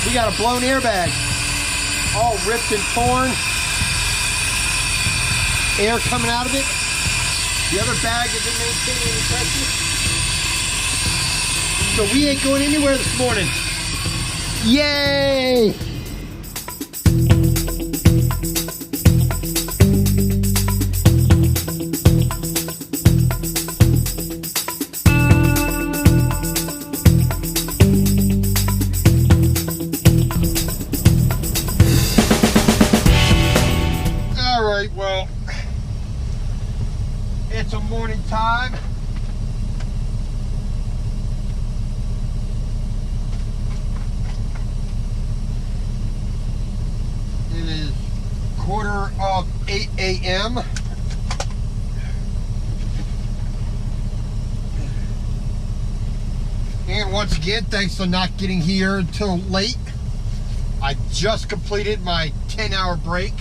We got a blown airbag, all ripped and torn. Air coming out of it. The other bag isn't maintaining any pressure. So we ain't going anywhere this morning. Yay! Well, it's a morning time. It is 7:45 a.m. And once again, thanks for not getting here until late. I just completed my 10-hour break.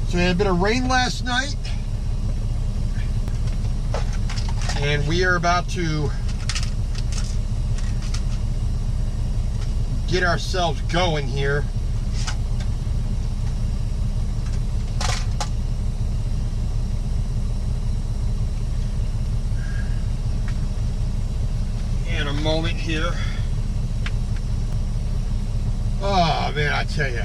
So we had a bit of rain last night, and we are about to get ourselves going here. In a moment here. Oh man, I tell you.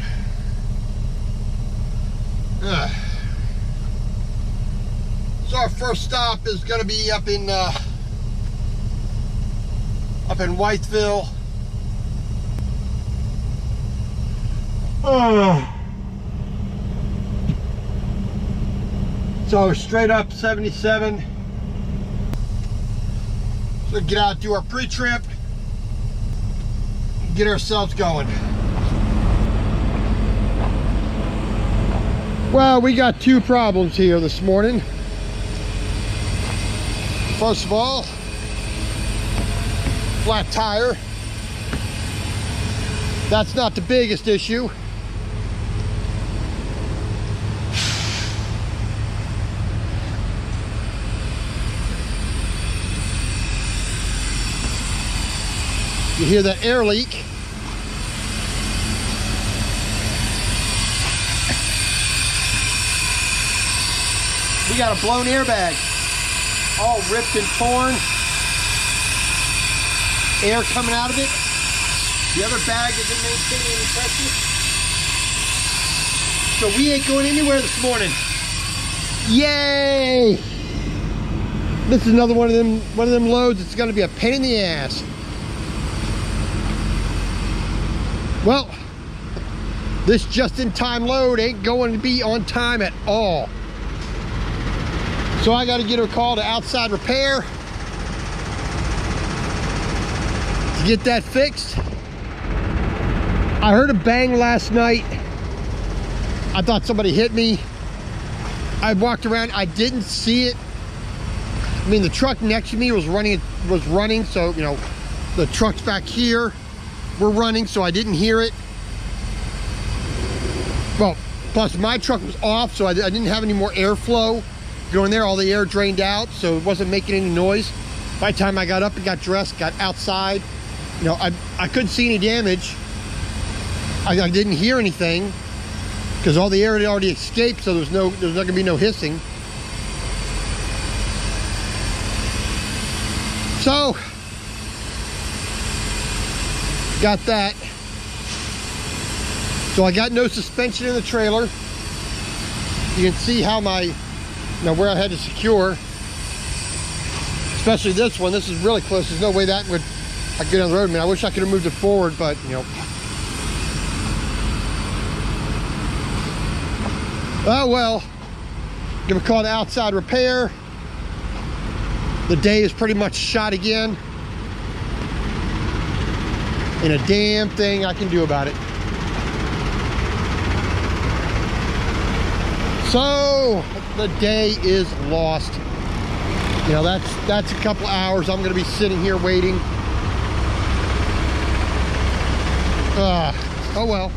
So our first stop is going to be up in Whiteville. So straight up 77. So get out, do our pre-trip, get ourselves going. Well, we got two problems here this morning. First of all, flat tire. That's not the biggest issue. You hear that air leak. We got a blown airbag, all ripped and torn. Air coming out of it. The other bag isn't maintaining any pressure. So we ain't going anywhere this morning. Yay! This is another one of them loads. It's going to be a pain in the ass. Well, this just-in-time load ain't going to be on time at all. So I got to get a call to outside repair to get that fixed. I heard a bang last night. I thought somebody hit me. I walked around. I didn't see it. I mean, the truck next to me was running. So you know, the trucks back here were running, so I didn't hear it. Well, plus my truck was off, so I didn't have any more airflow going there. All the air drained out, so it wasn't making any noise. By the time I got up and got dressed, got outside, you know, I couldn't see any damage. I didn't hear anything because all the air had already escaped, so there's not gonna be no hissing. So got that. So I got no suspension in the trailer. You can see how where I had to secure, especially this one. This is really close. There's no way that I could get on the road. I mean, I wish I could have moved it forward, but you know. Oh well. Give a call to outside repair. The day is pretty much shot again. And a damn thing I can do about it. So the day is lost. You know, that's a couple hours I'm going to be sitting here waiting. Oh well.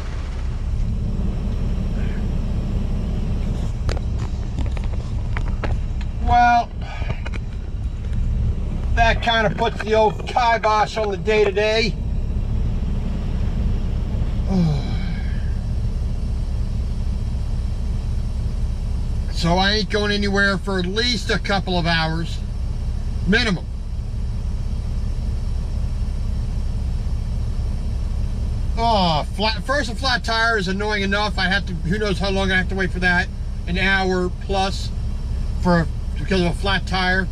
Well, back That kind of puts the old kibosh on the day-to-day. So I ain't going anywhere for at least a couple of hours, minimum. Oh, first a flat tire is annoying enough. I have to, who knows how long I have to wait for that, an hour plus because of a flat tire.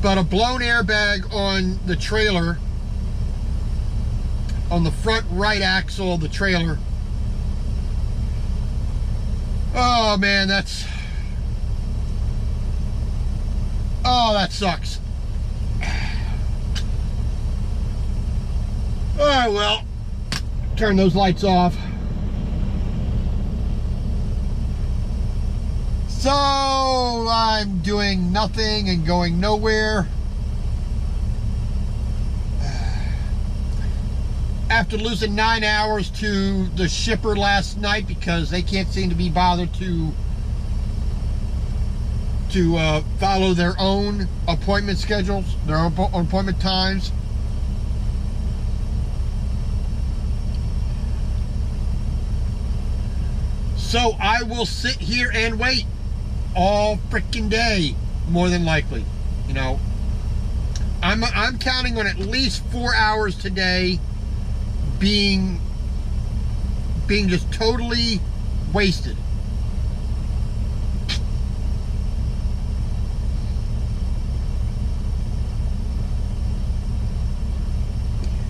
But a blown airbag on the trailer, on the front right axle of the trailer. Oh man, that sucks. All right, well, turn those lights off. So I'm doing nothing and going nowhere. After losing 9 hours to the shipper last night because they can't seem to be bothered to follow their own appointment schedules, their own appointment times. So I will sit here and wait all freaking day, more than likely. You know, I'm counting on at least 4 hours today being just totally wasted.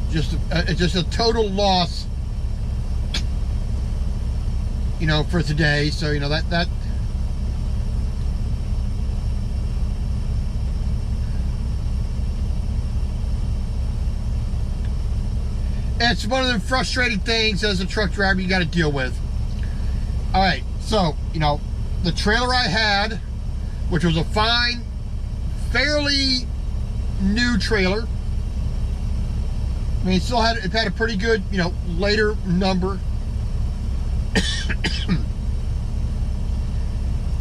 Just a total loss, you know, for today. So, you know, that it's one of the frustrating things as a truck driver you got to deal with. All right, so, you know, the trailer I had, which was a fine, fairly new trailer. I mean, it had a pretty good, you know, later number.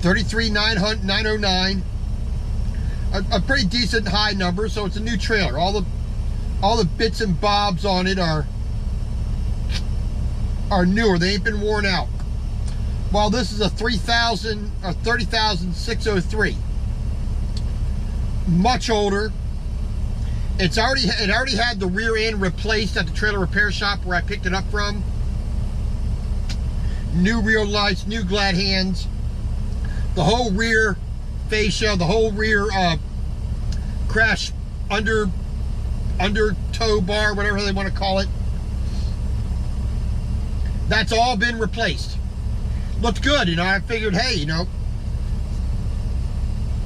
33,909. A pretty decent high number, so it's a new trailer. All the bits and bobs on it are newer. They ain't been worn out. While this is a 30,603. Much older. It already had the rear end replaced at the trailer repair shop where I picked it up from. New rear lights, new glad hands. The whole rear fascia, the whole rear crash under tow bar, whatever they want to call it. That's all been replaced. Looked good, you know. I figured, hey, you know,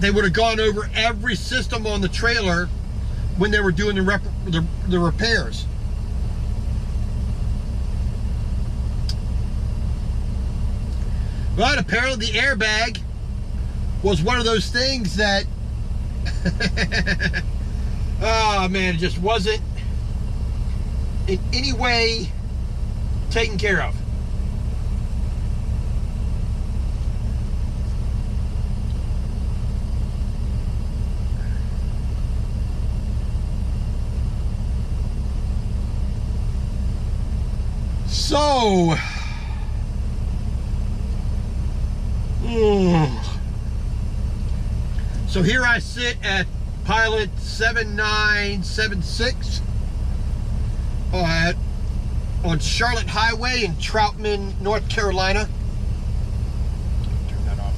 they would have gone over every system on the trailer when they were doing the repairs. But apparently the airbag was one of those things that oh man, it just wasn't in any way taken care of. So so here I sit at pilot 7976 on Charlotte Highway in Troutman, North Carolina. Turn that off.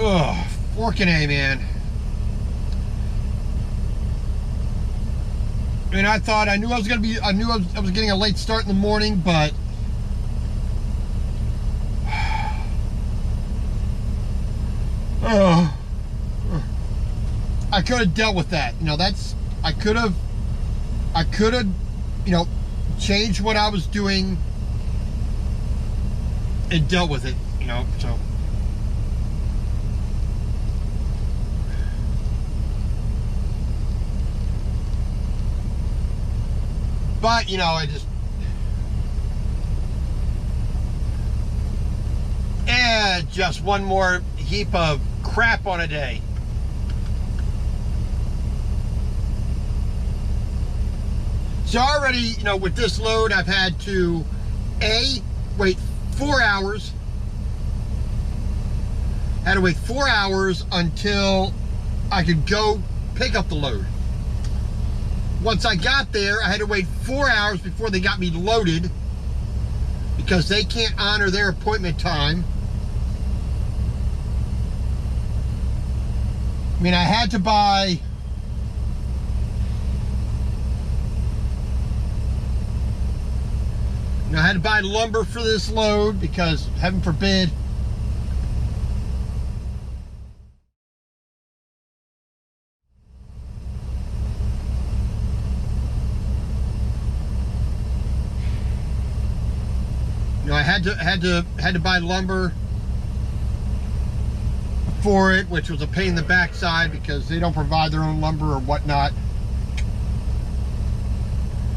Oh, forking A, man. I mean, I knew I was getting a late start in the morning, but oh. I could have dealt with that. You know, I could have, you know, changed what I was doing and dealt with it, you know, so. But, you know, just one more heap of crap on a day. So already, you know, with this load, I've had to, wait 4 hours. Had to wait 4 hours until I could go pick up the load. Once I got there, I had to wait 4 hours before they got me loaded because they can't honor their appointment time. I mean, I had to buy I had to buy lumber for this load because, heaven forbid, you know, I had to buy lumber for it, which was a pain in the backside because they don't provide their own lumber or whatnot.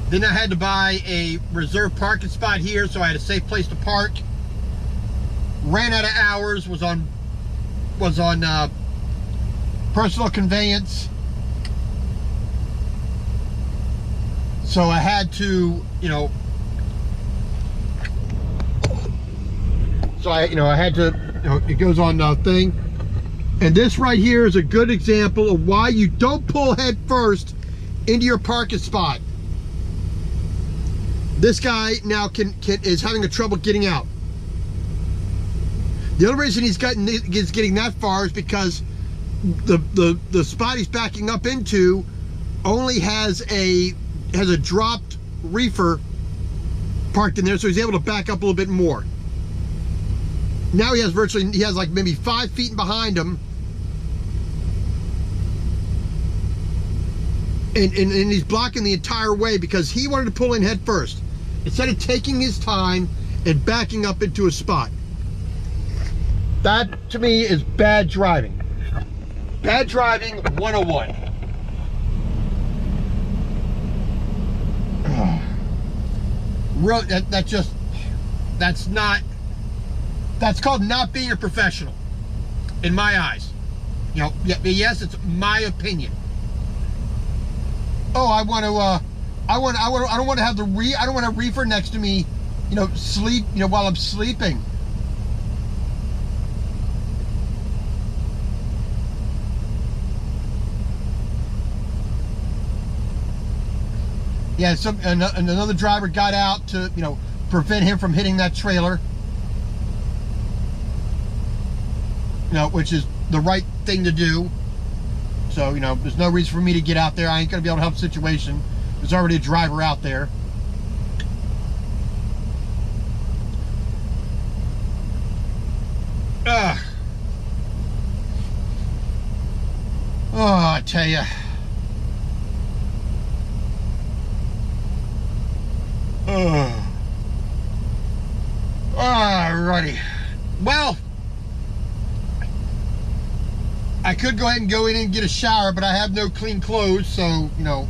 Then I had to buy a reserved parking spot here, so I had a safe place to park. Ran out of hours, was on personal conveyance. So I had to, you know, it goes on thing. And this right here is a good example of why you don't pull head first into your parking spot. This guy now is having a trouble getting out. The only reason he's getting that far is because the spot he's backing up into only has a dropped reefer parked in there, so he's able to back up a little bit more. Now he has like maybe 5 feet behind him, and he's blocking the entire way because he wanted to pull in head first instead of taking his time and backing up into a spot. That to me is bad driving. Bad driving 101. Really, that's called not being a professional in my eyes. You know, yes, it's my opinion. Oh, I don't want to have I don't want a reefer next to me, you know, while I'm sleeping. Yeah, another driver got out to, you know, prevent him from hitting that trailer. You know, which is the right thing to do. So, you know, there's no reason for me to get out there. I ain't gonna be able to help the situation. There's already a driver out there. Oh, I tell you. Alrighty. Well, I could go ahead and go in and get a shower, but I have no clean clothes, so, you know,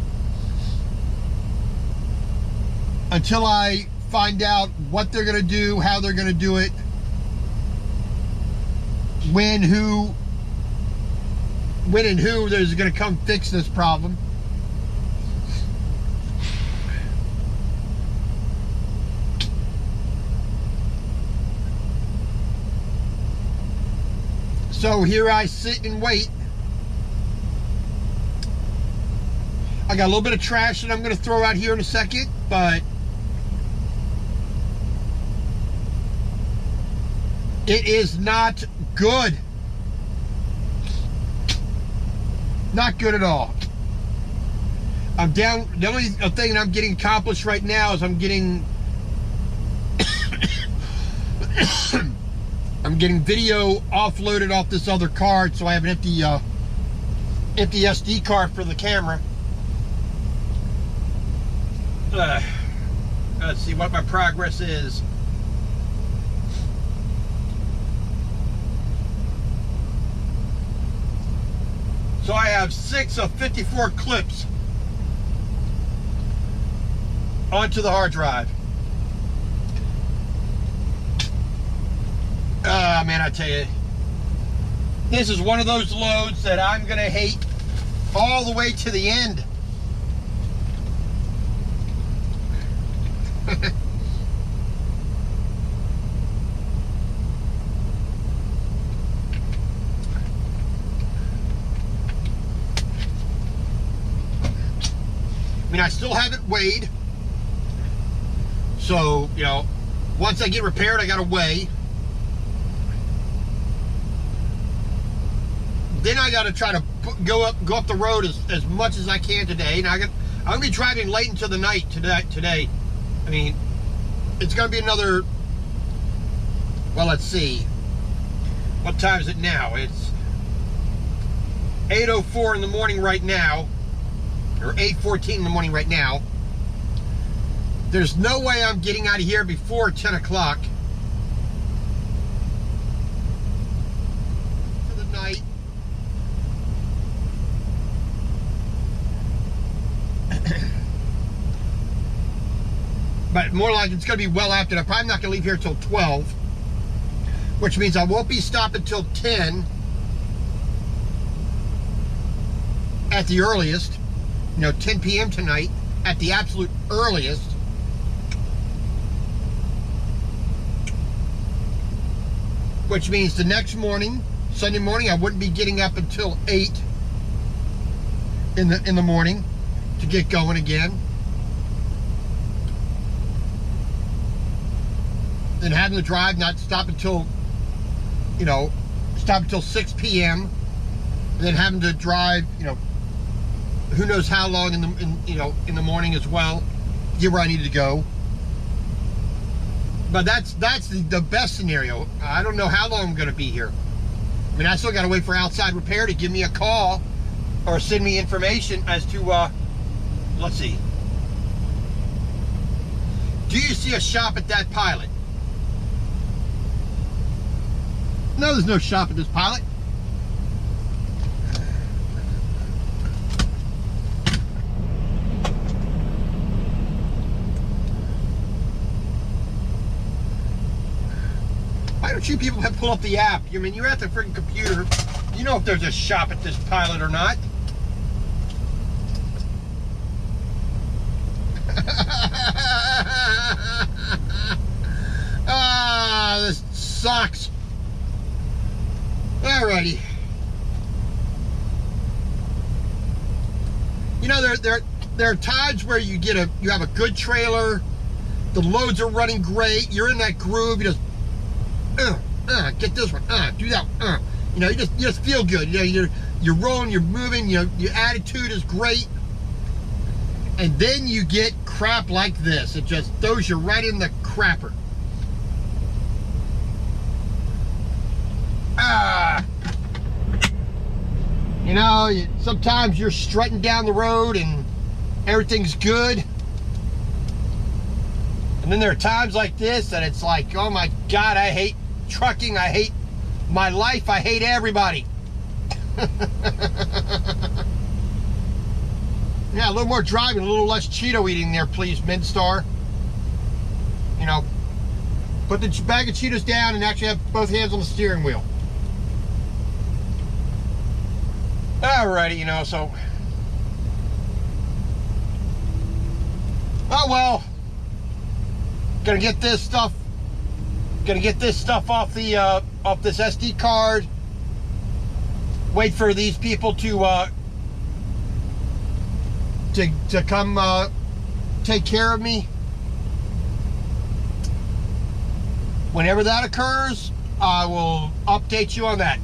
until I find out what they're gonna do, how they're gonna do it, when and who there's gonna come fix this problem. So here I sit and wait. I got a little bit of trash that I'm going to throw out here in a second, but it is not good. Not good at all. I'm down. The only thing that I'm getting accomplished right now is I'm getting I'm getting video offloaded off this other card, so I have an empty empty SD card for the camera. Let's see what my progress is. So I have 6 of 54 clips onto the hard drive. Man, I tell you, this is one of those loads that I'm gonna hate all the way to the end. I mean, I still have it weighed. So, you know, once I get repaired, I gotta weigh. Then I gotta try to go up the road as much as I can today. Now I'm gonna be driving late into the night today. I mean, it's gonna be another, well, let's see. What time is it now? It's 8:04 in the morning right now, or 8:14 in the morning right now. There's no way I'm getting out of here before 10 o'clock. To the night. But more like it's going to be well after that. I'm probably not going to leave here till 12, which means I won't be stopping till 10 at the earliest. You know, 10 p.m. tonight at the absolute earliest. Which means the next morning, Sunday morning, I wouldn't be getting up until 8 in the morning to get going again. Then having to drive, not stop until, you know, stop until 6 p.m. And then having to drive, you know, who knows how long in the morning as well, to get where I need to go. But that's the best scenario. I don't know how long I'm going to be here. I mean, I still got to wait for outside repair to give me a call or send me information as to, let's see. Do you see a shop at that Pilot? No, there's no shop at this Pilot. Why don't you people have pull up the app? I mean, you're at the freaking computer. You know if there's a shop at this Pilot or not. Ah, this sucks. Alrighty. You know, there are times where you have a good trailer, the loads are running great, you're in that groove, you just get this one, do that one, you know, you just feel good. You know, you're rolling, you're moving, you know, your attitude is great. And then you get crap like this. It just throws you right in the crapper. You know, sometimes you're strutting down the road and everything's good. And then there are times like this that it's like, oh my God, I hate trucking. I hate my life. I hate everybody. Yeah, a little more driving, a little less Cheeto eating there, please, Midstar. You know, put the bag of Cheetos down and actually have both hands on the steering wheel. Alrighty, you know, so. Oh well. Gonna get this stuff off the off this SD card. Wait for these people to come take care of me. Whenever that occurs, I will update you on that.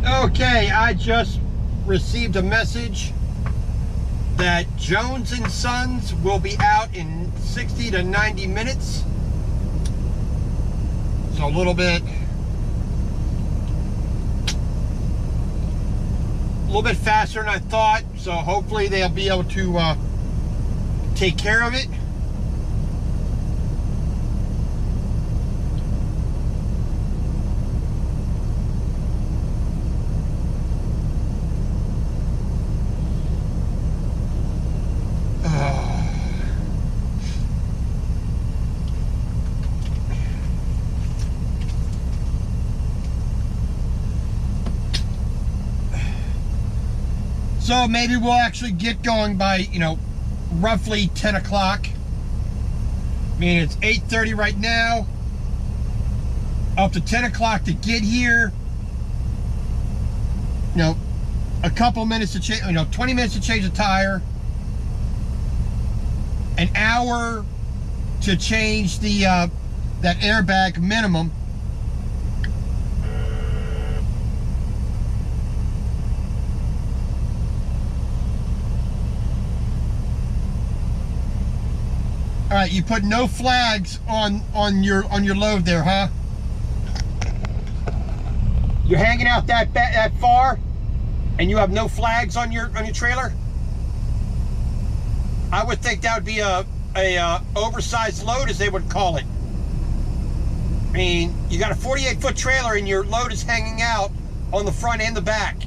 Okay, I just received a message that Jones & Sons will be out in 60 to 90 minutes. So a little bit little bit faster than I thought, so hopefully they'll be able to take care of it. So maybe we'll actually get going by, you know, roughly 10 o'clock. I mean, it's 8:30 right now. Up to 10 o'clock to get here. You know, a couple minutes to change, 20 minutes to change the tire. An hour to change the that airbag minimum. All right, you put no flags on your load there, huh? You're hanging out that far, and you have no flags on your trailer. I would think that would be a oversized load, as they would call it. I mean, you got a 48-foot trailer, and your load is hanging out on the front and the back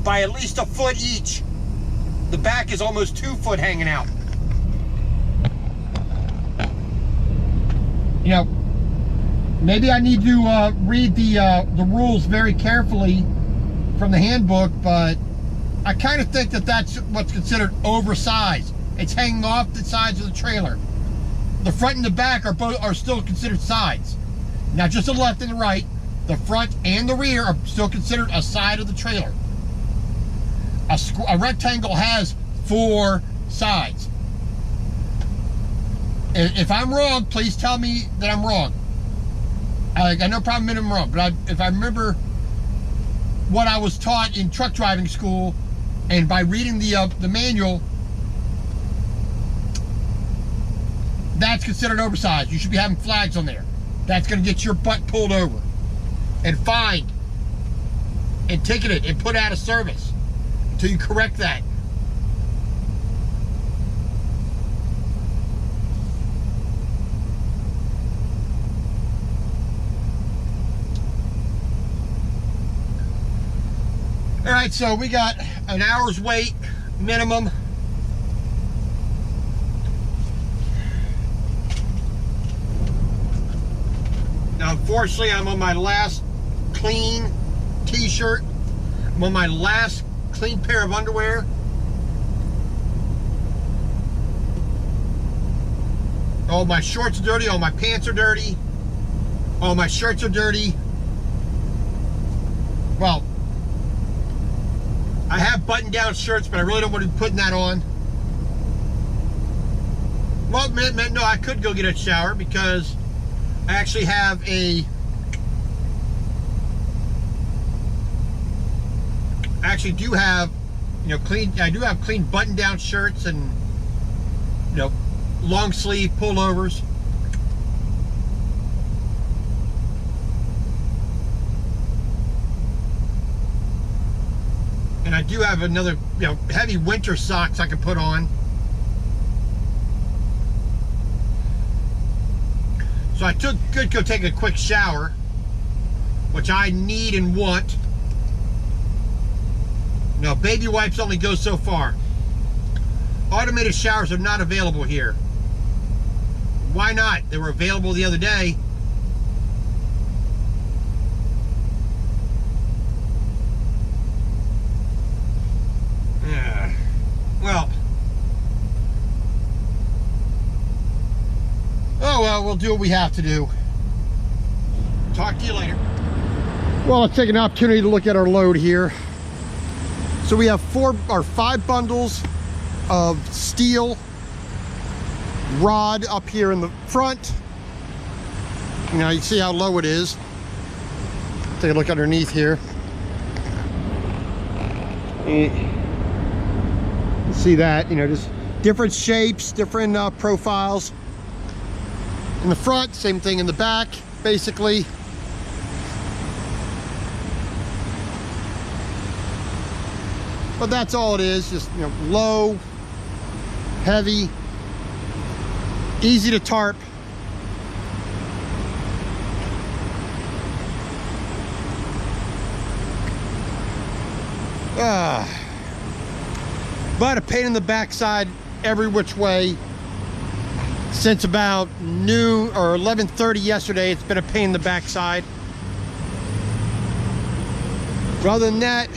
by at least a foot each. The back is almost 2 foot hanging out. You know, maybe I need to read the rules very carefully from the handbook, but I kind of think that that's what's considered oversized. It's hanging off the sides of the trailer. The front and the back are still considered sides. Now, just the left and the right, the front and the rear are still considered a side of the trailer. A rectangle has 4 sides. If I'm wrong, please tell me that I'm wrong. I got no problem admitting I'm wrong, but if I remember what I was taught in truck driving school, and by reading the manual, that's considered oversized. You should be having flags on there. That's going to get your butt pulled over and fined and ticketed and put out of service until you correct that. All right, so we got an hour's wait minimum. Now, unfortunately, I'm on my last clean t-shirt. I'm on my last clean pair of underwear. All my shorts are dirty, all my pants are dirty, all my shirts are dirty. Well, I have button-down shirts, but I really don't want to be putting that on. Well, no, I could go get a shower because I actually have I actually do have, I do have clean button-down shirts and, long sleeve pullovers. And I do have another, heavy winter socks I can put on. So I could go take a quick shower, which I need and want. Now, baby wipes only go so far. Automated showers are not available here. Why not? They were available the other day. Well, we'll do what we have to do. Talk to you later. Well, let's take an opportunity to look at our load here. So we have 5 bundles of steel rod up here in the front. You see how low it is. Take a look underneath here. See that, just different shapes, different profiles. In the front, same thing in the back, basically. But that's all it is, just, you know, low, heavy, easy to tarp. But a pain in the backside every which way. Since about noon or 11:30 yesterday, it's been a pain in the backside. But other than that,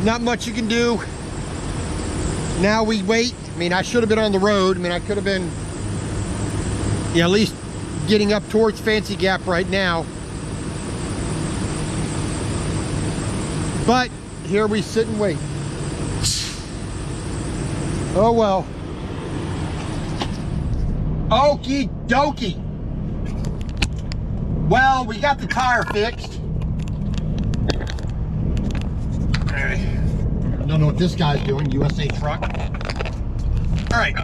not much you can do. Now we wait. I mean, I should have been on the road. I mean, I could have been, yeah, at least getting up towards Fancy Gap right now. But here we sit and wait. Oh well. Okie dokie. Well, we got the tire fixed. I don't know what this guy's doing, USA truck. All right.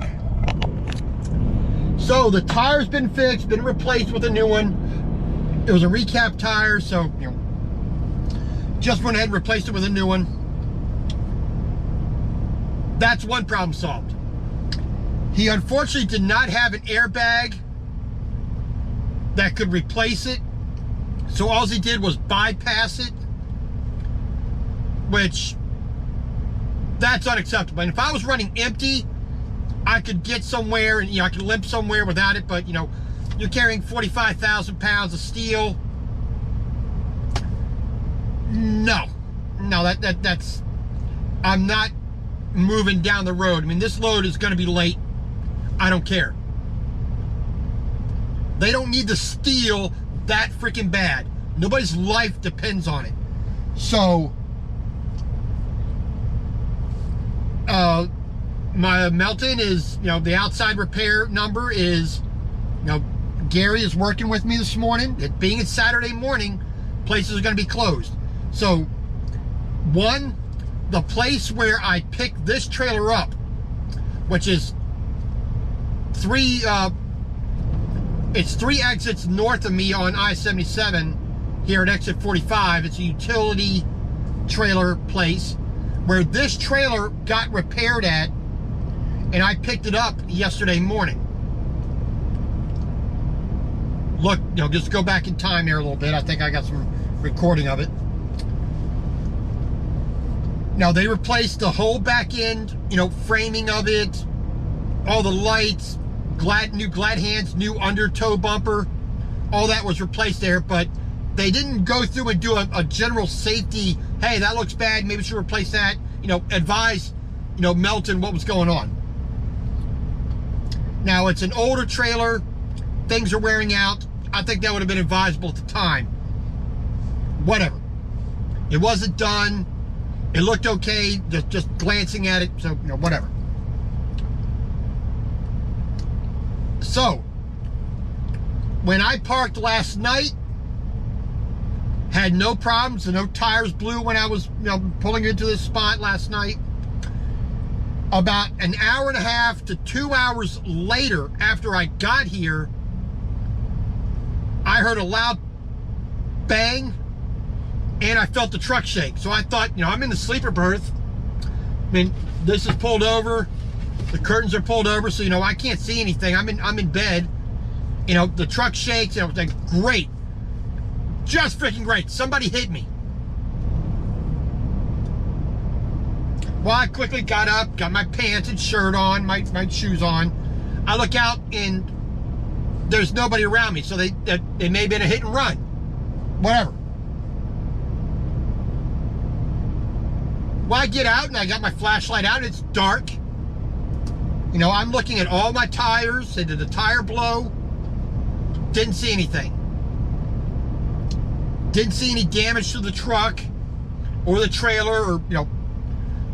So the tire's been fixed, been replaced with a new one. It was a recap tire, so, you know, just went ahead and replaced it with a new one. That's one problem solved. He unfortunately did not have an airbag that could replace it. So all he did was bypass it, which, that's unacceptable. And if I was running empty, I could get somewhere and, you know, I could limp somewhere without it. But, you know, you're carrying 45,000 pounds of steel. No, that's, I'm not moving down the road. I mean, this load is going to be late. I don't care. They don't need the steel that freaking bad. Nobody's life depends on it. So, my Melton is, you know, the outside repair number is, you know, Gary is working with me this morning. It being it's Saturday morning, places are going to be closed. So, one, the place where I picked this trailer up, which is it's 3 exits north of me on I-77 here at exit 45. It's a utility trailer place where this trailer got repaired at, and I picked it up yesterday morning. Look, you know, just go back in time here a little bit. I think I got some recording of it. Now, they replaced the whole back end, you know, framing of it, all the lights, new glad hands, new under toe bumper, all that was replaced there, but they didn't go through and do a general safety, hey, that looks bad, maybe we should replace that, you know, advise, you know, Melton what was going on. Now, it's an older trailer, things are wearing out. I think that would have been advisable at the time. Whatever. It wasn't done. It looked okay, just glancing at it, so, you know, whatever. So, when I parked last night, had no problems, and no tires blew when I was, you know, pulling into this spot last night. About an hour and a half to 2 hours later, after I got here, I heard a loud bang, and I felt the truck shake. So I thought, you know, I'm in the sleeper berth. I mean, this is pulled over. The curtains are pulled over, so, you know, I can't see anything. I'm in bed. You know, the truck shakes, and I was like, great. Just freaking great. Somebody hit me. Well, I quickly got up, got my pants and shirt on, my shoes on. I look out, and there's nobody around me, so it may have been a hit and run. Whatever. Well, I get out, and I got my flashlight out, and it's dark. You know, I'm looking at all my tires. Did the tire blow? Didn't see anything. Didn't see any damage to the truck or the trailer, or, you know,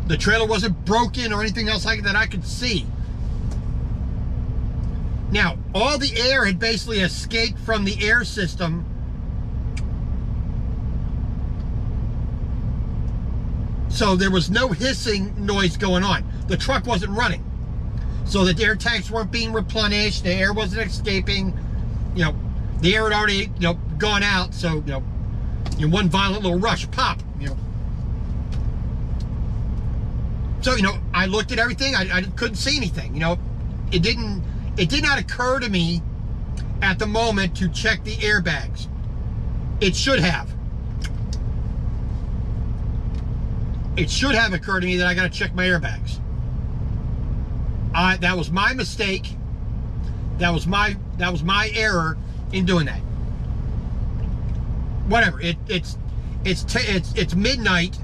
the trailer wasn't broken or anything else like that I could see. Now, all the air had basically escaped from the air system. So there was no hissing noise going on. The truck wasn't running. So the air tanks weren't being replenished, the air wasn't escaping, you know, the air had already, you know, gone out, so, you know, one violent little rush, pop, you know. So, I looked at everything. I couldn't see anything. It did not occur to me at the moment to check the airbags. It should have. It should have occurred to me that I got to check my airbags. That was my mistake. That was my error in doing that. Whatever. It's midnight.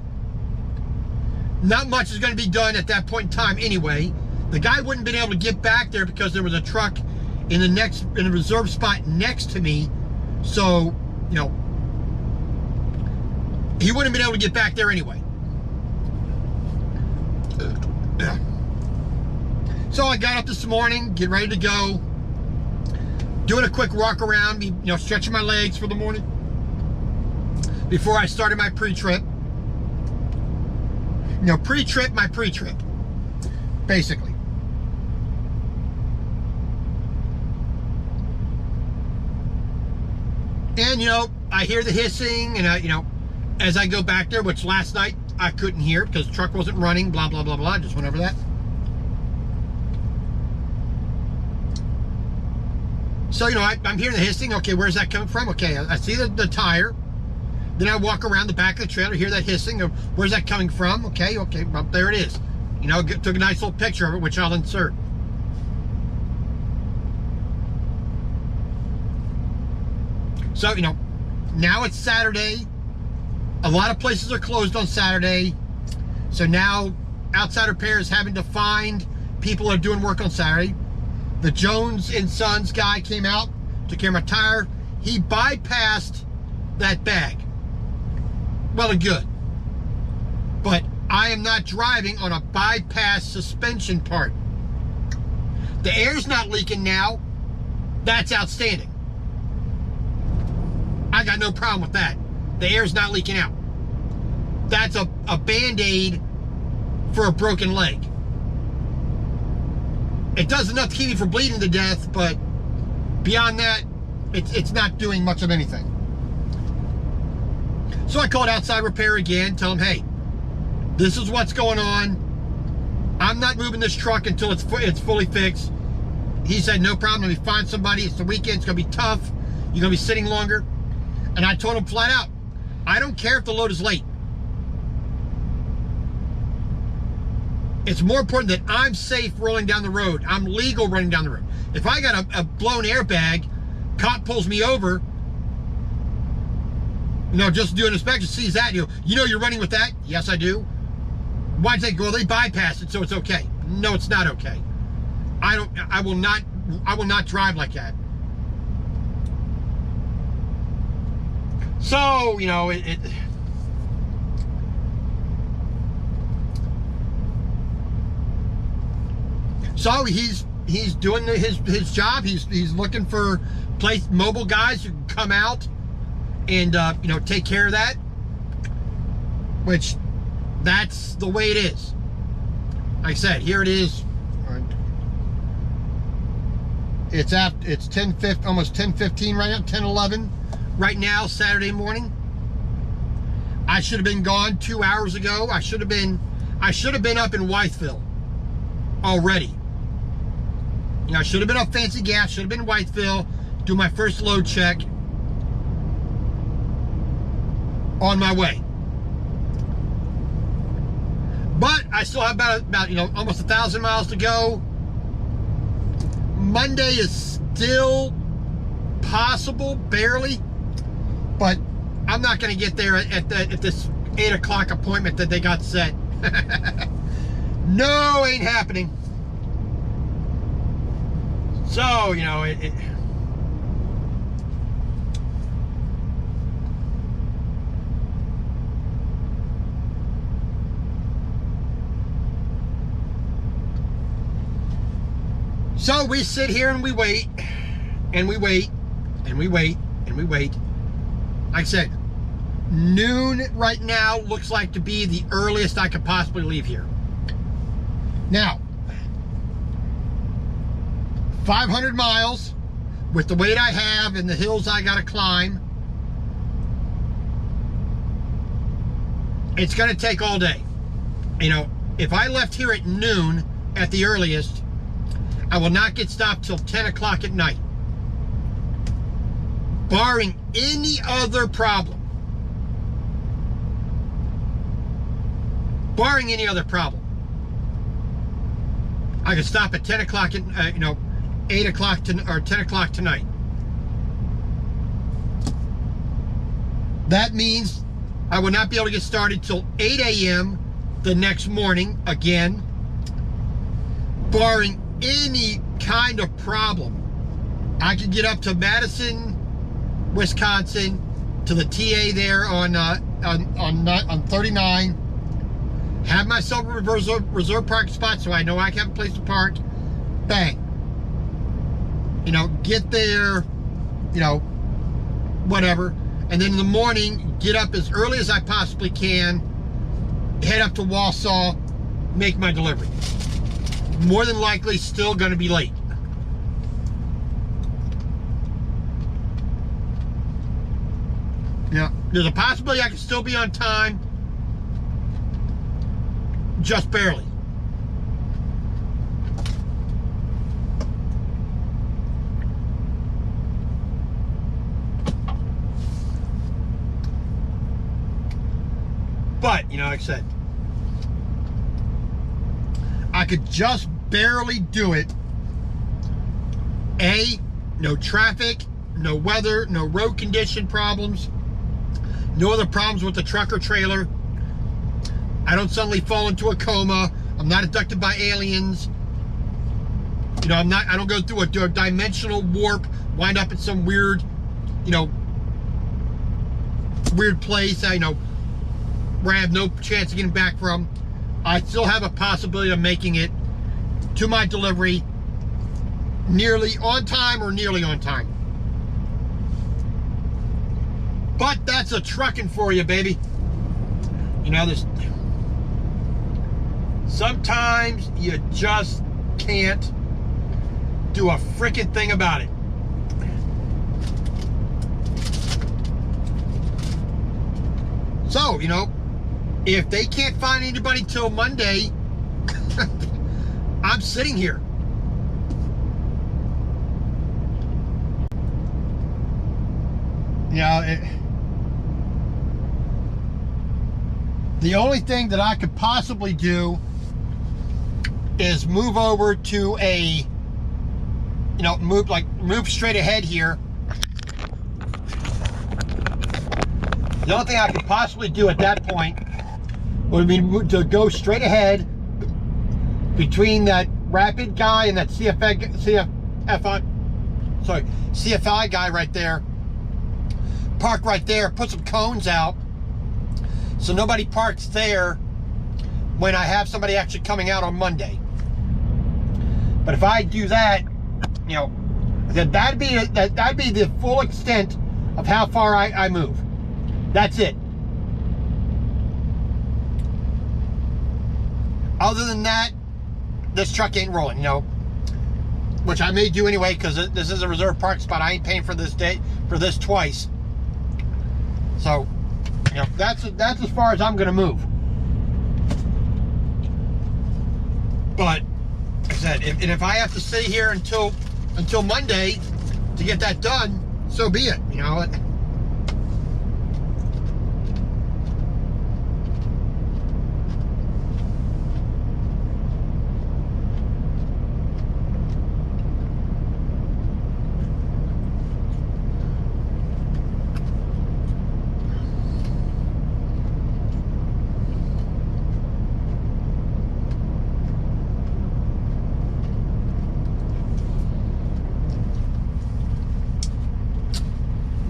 Not much is going to be done at that point in time anyway. The guy wouldn't have been able to get back there because there was a truck in the reserve spot next to me. So, he wouldn't have been able to get back there anyway. So I got up this morning, get ready to go, doing a quick walk around, stretching my legs for the morning before I started my pre-trip. Pre-trip, my pre-trip, basically. And, I hear the hissing, and, as I go back there, which last night I couldn't hear because the truck wasn't running, blah, blah, blah, blah. Just went over that. So, I'm hearing the hissing. Okay, where's that coming from? Okay, I see the tire. Then I walk around the back of the trailer, hear that hissing. Where's that coming from? Okay, well, there it is. Took a nice little picture of it, which I'll insert. So, now it's Saturday. A lot of places are closed on Saturday. So now outside repair is having to find people that are doing work on Saturday. The Jones & Sons guy came out, took care of my tire. He bypassed that bag. Well and good. But I am not driving on a bypass suspension part. The air's not leaking now. That's outstanding. I got no problem with that. The air's not leaking out. That's a Band-Aid for a broken leg. It does enough to keep you from bleeding to death, but beyond that, it's not doing much of anything. So I called outside repair again, tell them, hey, this is what's going on. I'm not moving this truck until it's fully fixed. He said, no problem, let me find somebody. It's the weekend, it's gonna be tough. You're gonna be sitting longer. And I told him flat out, I don't care if the load is late. It's more important that I'm safe rolling down the road. I'm legal running down the road. If I got a blown airbag, cop pulls me over, just do an inspection, sees that, you're running with that? Yes, I do. Why'd they go? Well, they bypassed it, so it's okay. No, it's not okay. I will not drive like that. So, so he's doing his job. He's looking for mobile guys who can come out and take care of that. Which that's the way it is. Like I said, here it is. It's almost 10:15 right now, 10:11 right now, Saturday morning. I should have been gone 2 hours ago. I should have been up in Wytheville already. I should have been up Fancy Gas, should have been in Wytheville, do my first load check on my way. But I still have about almost 1,000 miles to go. Monday is still possible, barely, but I'm not going to get there at this 8 o'clock appointment that they got set. No, ain't happening. So, so we sit here and we wait, and we wait, and we wait, and we wait. Like I said, noon right now looks like to be the earliest I could possibly leave here. Now, 500 miles with the weight I have and the hills I gotta climb, it's gonna take all day. if I left here at noon at the earliest, I will not get stopped till 10 o'clock at night. Barring any other problem. Barring any other problem. I could stop at 10 o'clock at, 8 o'clock or 10 o'clock tonight. That means I will not be able to get started till 8 a.m. the next morning again, barring any kind of problem. I could get up to Madison, Wisconsin, to the TA there on 39. Have myself a reserve parking spot so I know I have a place to park. Bang. Get there, whatever. And then in the morning, get up as early as I possibly can, head up to Wausau, make my delivery. More than likely, still going to be late. There's a possibility I can still be on time, just barely. But, like I said, I could just barely do it. No traffic, no weather, no road condition problems, no other problems with the truck or trailer. I don't suddenly fall into a coma. I'm not abducted by aliens. I don't go through a dimensional warp, wind up in some weird, weird place, where I have no chance of getting back from. I still have a possibility of making it to my delivery nearly on time or nearly on time. But that's a trucking for you, baby. There's sometimes you just can't do a freaking thing about it. So, if they can't find anybody till Monday, I'm sitting here. The only thing that I could possibly do is move over to a, move straight ahead here. The only thing I could possibly do at that point would be to go straight ahead between that Rapid guy and that CFI guy right there. Park right there, put some cones out so nobody parks there when I have somebody actually coming out on Monday. But if I do that, that'd be the full extent of how far I move. That's it. Other than that, this truck ain't rolling, which I may do anyway because this is a reserved park spot. I ain't paying for this twice. So, that's as far as I'm going to move. But, like I said, if I have to stay here until Monday to get that done, so be it.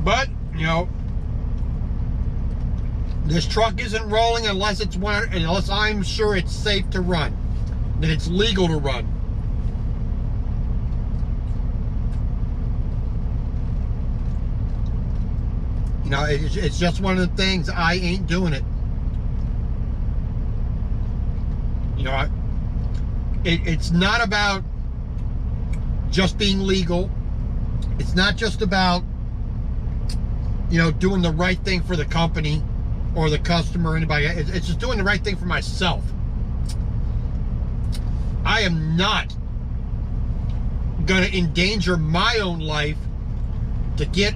But, this truck isn't rolling unless I'm sure it's safe to run, that it's legal to run. It's just one of the things. I ain't doing it. It's not about just being legal. It's not just about doing the right thing for the company or the customer or anybody. It's just doing the right thing for myself. I am not gonna endanger my own life to get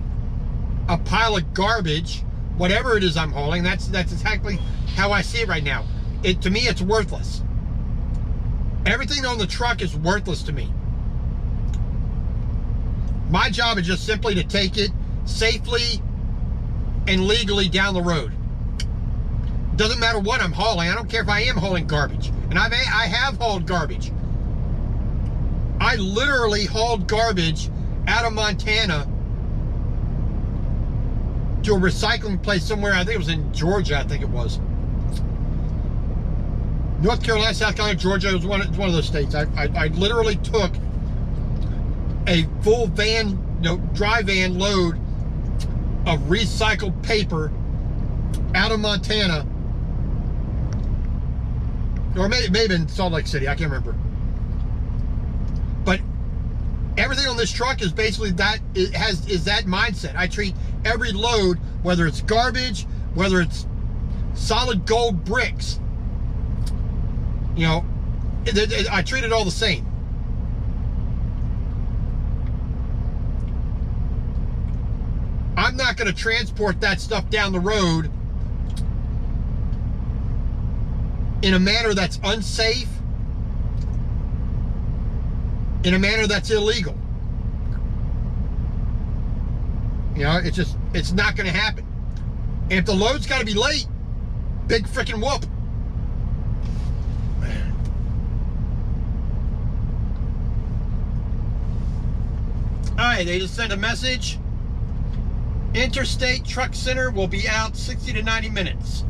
a pile of garbage, whatever it is I'm hauling. That's exactly how I see it right now. To me, it's worthless. Everything on the truck is worthless to me. My job is just simply to take it safely and legally down the road. Doesn't matter what I'm hauling. I don't care if I am hauling garbage. And I have hauled garbage. I literally hauled garbage out of Montana to a recycling place somewhere. I think it was in Georgia, I think it was. North Carolina, South Carolina, Georgia, it was one of those states. I literally took a full van, dry van load of recycled paper out of Montana. Or maybe in Salt Lake City, I can't remember. But everything on this truck is basically that, is that mindset. I treat every load, whether it's garbage, whether it's solid gold bricks, I treat it all the same. I'm not going to transport that stuff down the road in a manner that's unsafe, in a manner that's illegal. It's not going to happen. And if the load's got to be late, big freaking whoop. All right, they just sent a message. Interstate Truck Center will be out 60 to 90 minutes.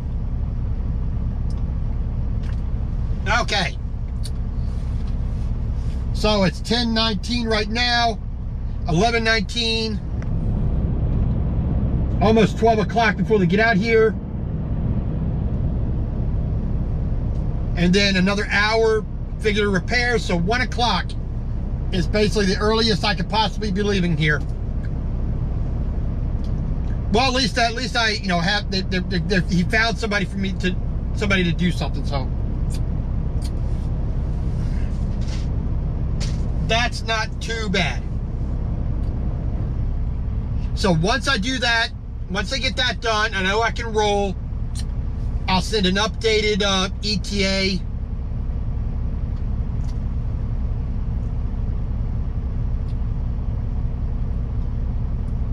Okay. So it's 10:19 right now, 11:19, almost 12 o'clock before they get out here. And then another hour, figure to repair, so 1 o'clock is basically the earliest I could possibly be leaving here. Well, at least I, have he found somebody for me to do something. So that's not too bad. So once I do that, once I get that done, I know I can roll. I'll send an updated ETA.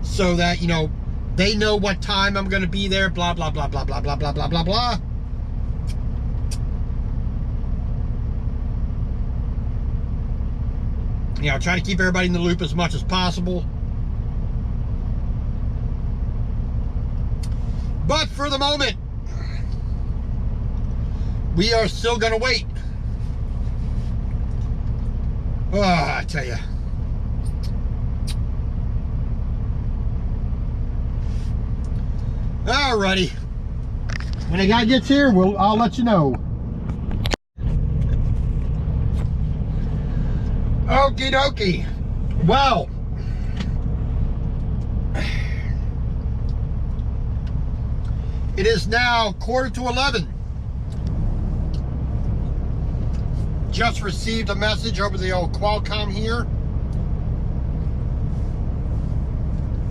So that, they know what time I'm going to be there, blah, blah, blah, blah, blah, blah, blah, blah, blah, blah. Try to keep everybody in the loop as much as possible. But for the moment, we are still going to wait. Oh, I tell you. Alrighty. When the guy gets here, I'll let you know. Okie dokie. Well, it is now 11:15. Just received a message over the old Qualcomm here,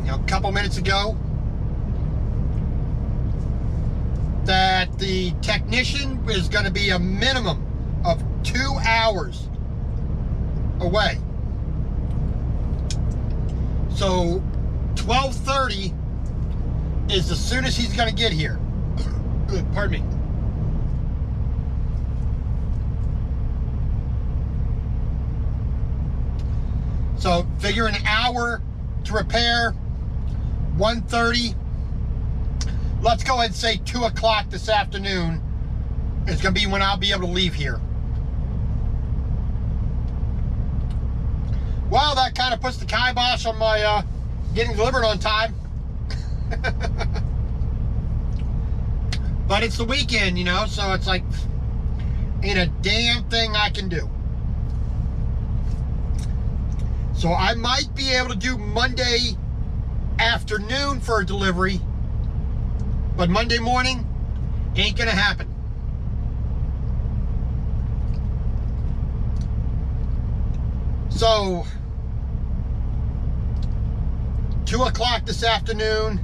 a couple minutes ago, that the technician is going to be a minimum of 2 hours away. So 12:30 is as soon as he's going to get here. Pardon me. So figure an hour to repair, 1:30. Let's go ahead and say 2 o'clock this afternoon is going to be when I'll be able to leave here. Well, that kind of puts the kibosh on my getting delivered on time. But it's the weekend, so it's like, ain't a damn thing I can do. So I might be able to do Monday afternoon for a delivery, but Monday morning ain't gonna happen. So 2 o'clock this afternoon,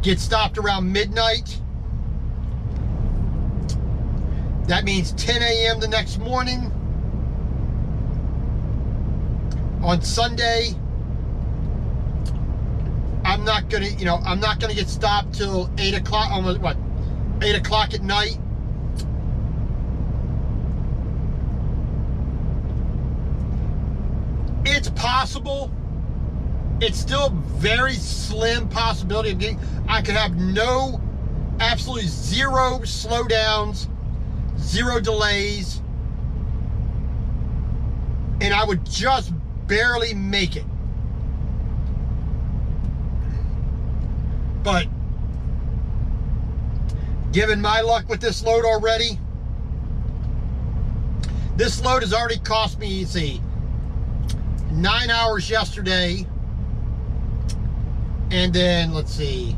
get stopped around midnight. That means 10 a.m. the next morning. On Sunday, I'm not gonna get stopped till 8 o'clock, almost 8 o'clock at night. It's possible. It's still very slim possibility of getting, I could have absolutely zero slowdowns, zero delays, and I would just barely make it. But given my luck with this load already, this load has already cost me, you see, 9 hours yesterday, and then let's see,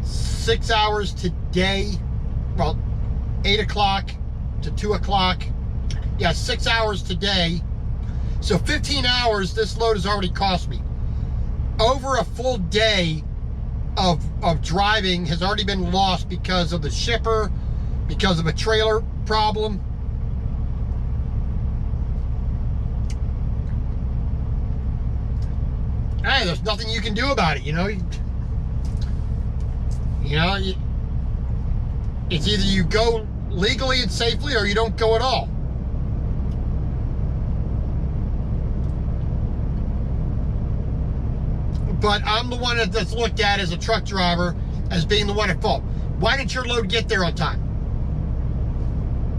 6 hours today. Well, 8 o'clock to 2 o'clock. Yeah, 6 hours today. So 15 hours this load has already cost me. Over a full day of driving has already been lost because of the shipper, because of a trailer problem. Hey, there's nothing you can do about it, you know. It's either you go legally and safely or you don't go at all. But I'm the one that's looked at as a truck driver as being the one at fault. Why didn't your load get there on time?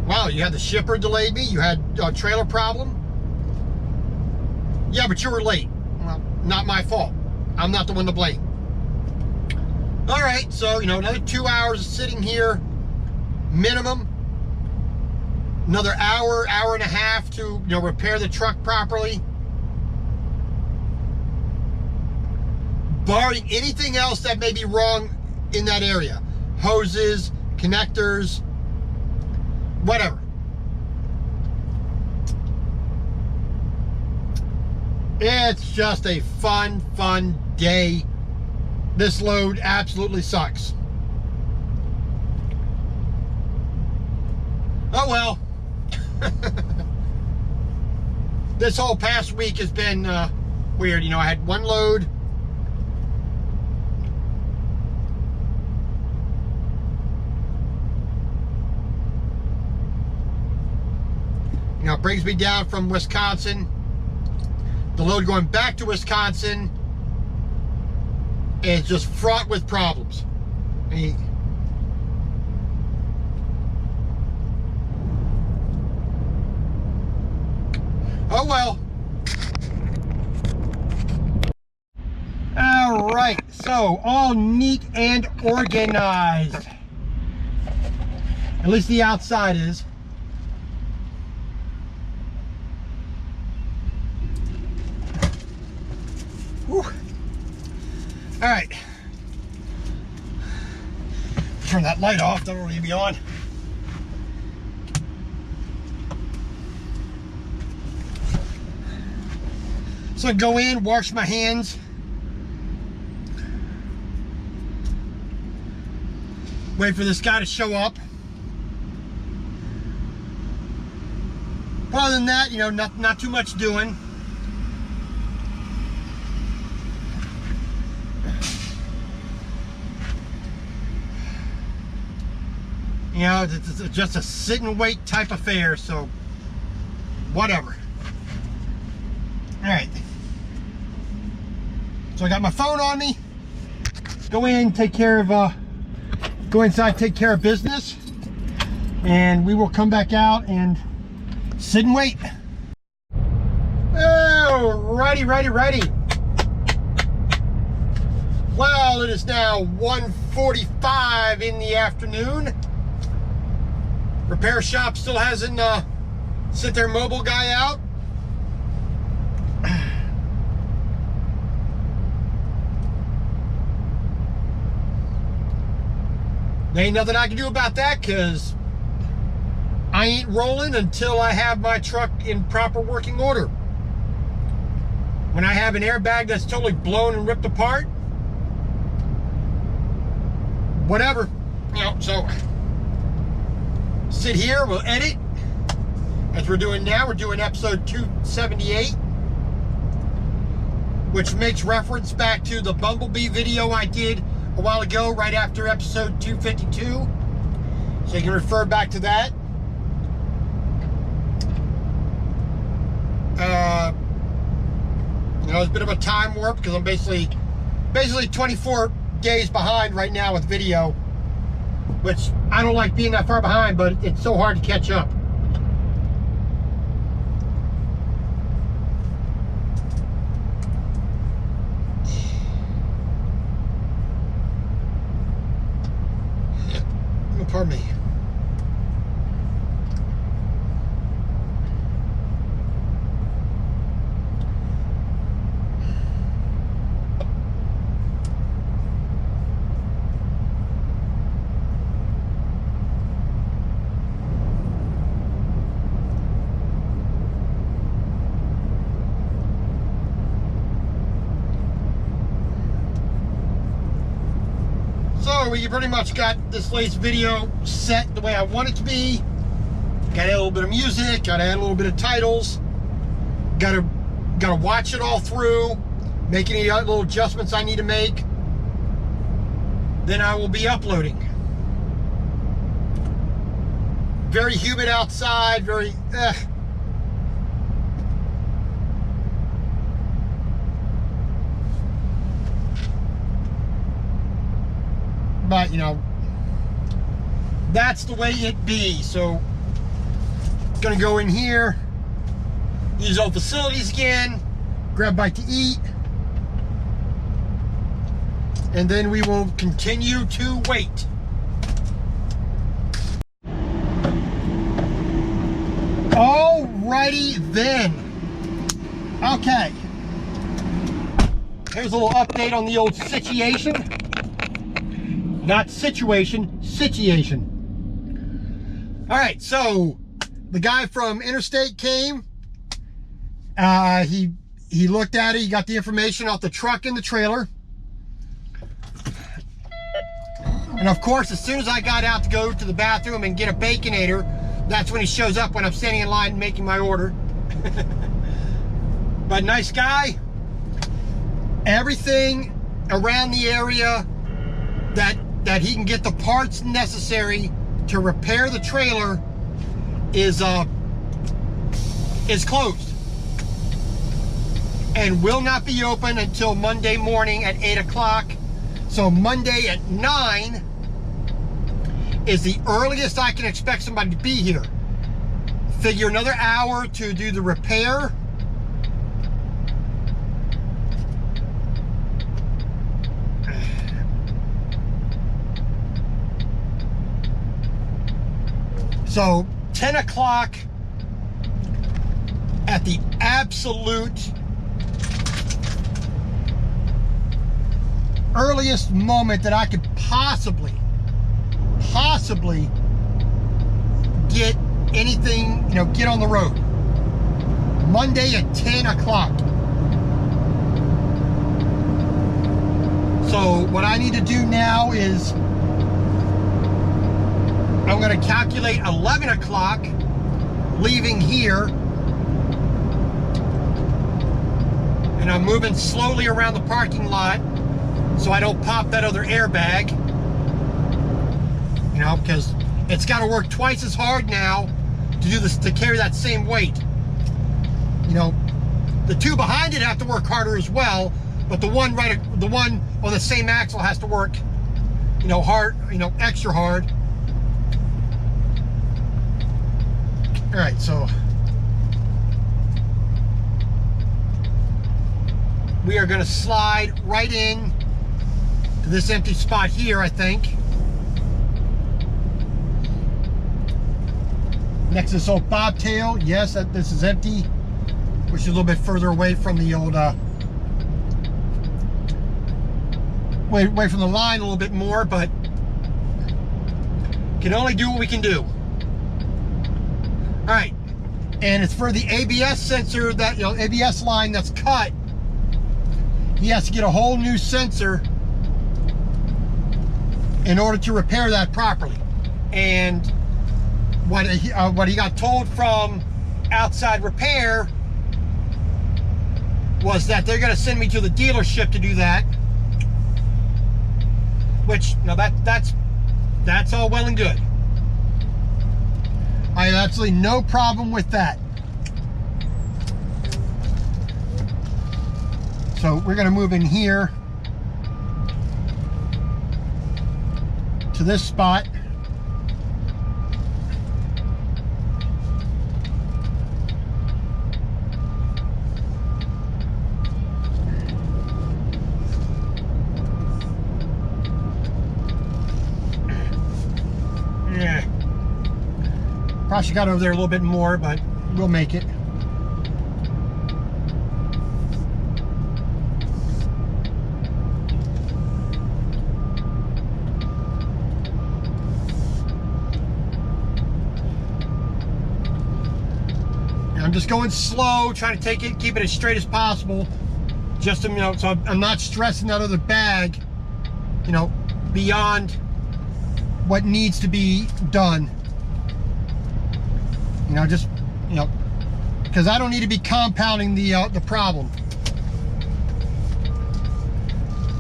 Wow, you had the shipper delayed me. You had a trailer problem. Yeah, but you were late. Well, not my fault. I'm not the one to blame. All right, so, another 2 hours of sitting here, minimum. Another hour and a half to, repair the truck properly. Barring anything else that may be wrong in that area. Hoses, connectors, whatever. It's just a fun day. This load absolutely sucks. Oh well. This whole past week has been weird. I had one load. It brings me down from Wisconsin. The load going back to Wisconsin is just fraught with problems. Oh well. All right, so all neat and organized. At least the outside is. Whew. All right, turn that light off, don't really be on. So I go in, wash my hands, wait for this guy to show up. Other than that, not too much doing. It's just a sit and wait type affair, so whatever. All right. So I got my phone on me. Go in, go inside, take care of business, and we will come back out and sit and wait. Oh, righty. Well, it is now 1:45 in the afternoon. Repair shop still hasn't sent their mobile guy out. There ain't nothing I can do about that because I ain't rolling until I have my truck in proper working order. When I have an airbag that's totally blown and ripped apart, whatever, you know, so sit here, we'll edit, as we're doing now. We're doing episode 278, which makes reference back to the Bumblebee video I did a while ago, right after episode 252. So you can refer back to that. You know, it's a bit of a time warp because I'm basically 24 days behind right now with video, which I don't like being that far behind, but it's so hard to catch up. Pardon me. So we pretty much got this latest video set the way I want it to be. Got to add a little bit of music, got to add a little bit of titles, got to watch it all through, make any little adjustments I need to make. Then I will be uploading. Very humid outside, very But, you know, that's the way it be. So, gonna go in here, use all facilities again, grab a bite to eat, and then we will continue to wait. Alrighty then. Okay. Here's a little update on the old situation. Not situation, situation. All right, so the guy from Interstate came. He looked at it. He got the information off the truck and the trailer. And of course, as soon as I got out to go to the bathroom and get a Baconator, that's when he shows up when I'm standing in line making my order. But nice guy. Everything around the area that he can get the parts necessary to repair the trailer is closed and will not be open until Monday morning at 8 o'clock. So Monday at 9 is the earliest I can expect somebody to be here. Figure another hour to do the repair. So 10 o'clock at the absolute earliest moment that I could possibly get anything, you know, get on the road. Monday at 10 o'clock. So what I need to do now is I'm going to calculate 11 o'clock leaving here, and I'm moving slowly around the parking lot so I don't pop that other airbag, you know, because it's got to work twice as hard now to do this, to carry that same weight. You know, the two behind it have to work harder as well, but the one on the same axle has to work, you know, hard, you know, extra hard. All right, so we are going to slide right in to this empty spot here, I think. Next to this old bobtail. Yes, this is empty, which is a little bit further away from the old, away from the line a little bit more, but can only do what we can do. All right, and it's for the ABS sensor that, ABS line that's cut. He has to get a whole new sensor in order to repair that properly. And what he got told from outside repair was that they're going to send me to the dealership to do that. Which, that's all well and good. I have absolutely no problem with that. So we're going to move in here to this spot. Yeah. Probably got over there a little bit more, but we'll make it. I'm just going slow, trying to keep it as straight as possible, just to, so I'm not stressing that other bag, beyond what needs to be done. Because I don't need to be compounding the problem.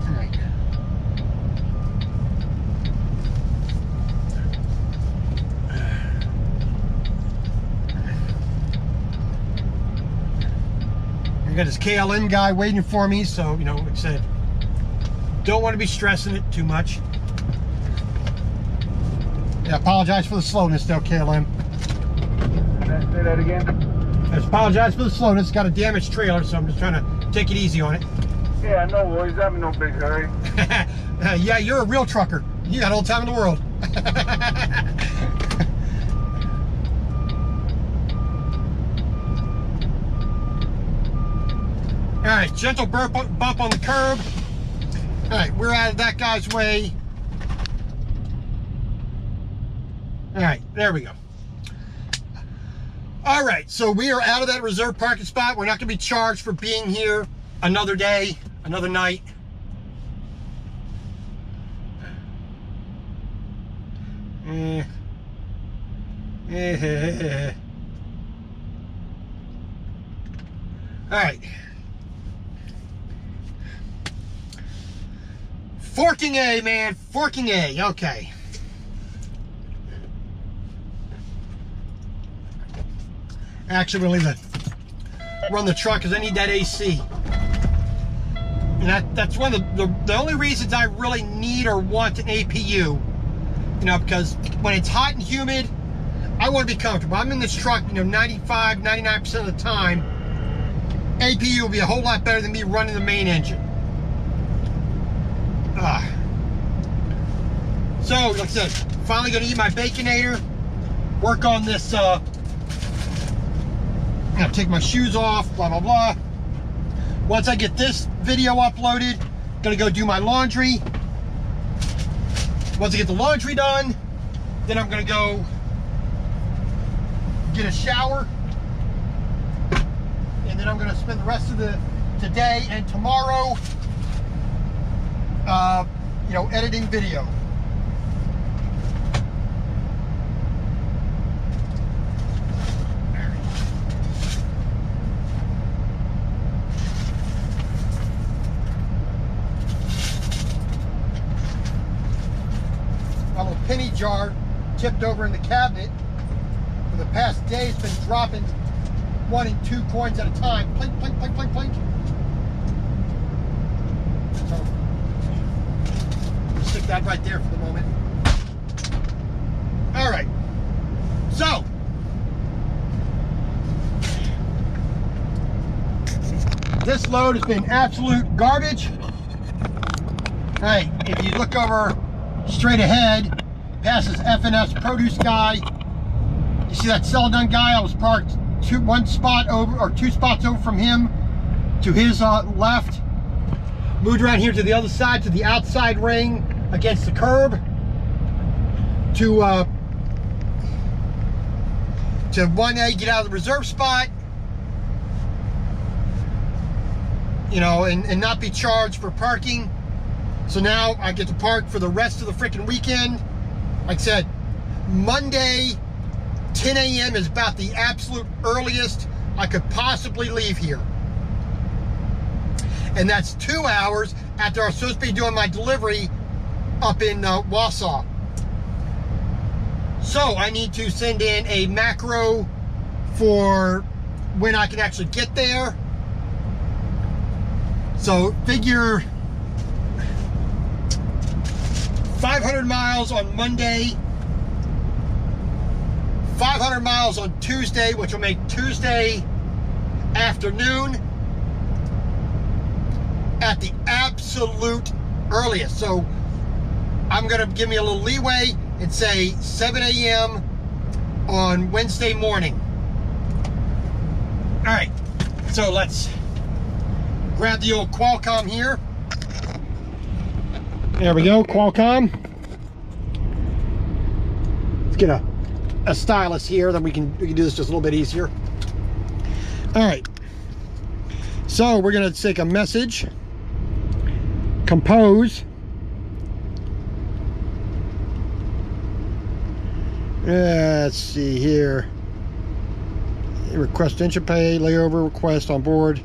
All right. I got this KLM guy waiting for me, so like I said, don't want to be stressing it too much. Yeah, I apologize for the slowness though, KLM. Say that again? I apologize for the slowness. Got a damaged trailer, so I'm just trying to take it easy on it. Yeah, no worries. I'm in no big hurry. Yeah, you're a real trucker. You got all the time in the world. All right, gentle bump on the curb. All right, we're out of that guy's way. All right, there we go. All right, so we are out of that reserved parking spot. We're not going to be charged for being here another day, another night. All right. Forking A, man. Forking A. Okay. Actually, we'll leave it. Run the truck because I need that AC. And that's one of the only reasons I really need or want an APU. Because when it's hot and humid, I want to be comfortable. I'm in this truck, 95, 99% of the time. APU will be a whole lot better than me running the main engine. So, like I said, finally going to eat my Baconator. Work on this. Take my shoes off, blah, blah, blah. Once I get this video uploaded, gonna go do my laundry. Once I get the laundry done, then I'm gonna go get a shower. And then I'm gonna spend the rest of today and tomorrow, editing video. My little penny jar tipped over in the cabinet for the past day. It's been dropping 1 and 2 coins at a time. Plink, plink, plink, plink, plink. So, stick that right there for the moment. All right. So, this load has been absolute garbage. All right, if you look over straight ahead, past this F&S produce guy, you see that Celadon guy? I was parked 2 spots over from him to his left. Moved around here to the other side, to the outside ring against the curb, to to 1A, get out of the reserve spot, you know, and not be charged for parking. So now I get to park for the rest of the freaking weekend. Like I said, Monday, 10 a.m. is about the absolute earliest I could possibly leave here. And that's 2 hours after I was supposed to be doing my delivery up in Wausau. So I need to send in a macro for when I can actually get there. So figure 500 miles on Monday, 500 miles on Tuesday, which will make Tuesday afternoon at the absolute earliest. So I'm gonna give me a little leeway and say 7 a.m. on Wednesday morning. All right, so let's grab the old Qualcomm here. There we go, Qualcomm. Let's get a stylus here, then we can do this just a little bit easier. All right, so we're gonna take a message, compose. Let's see here. Request engine pay, layover request on board.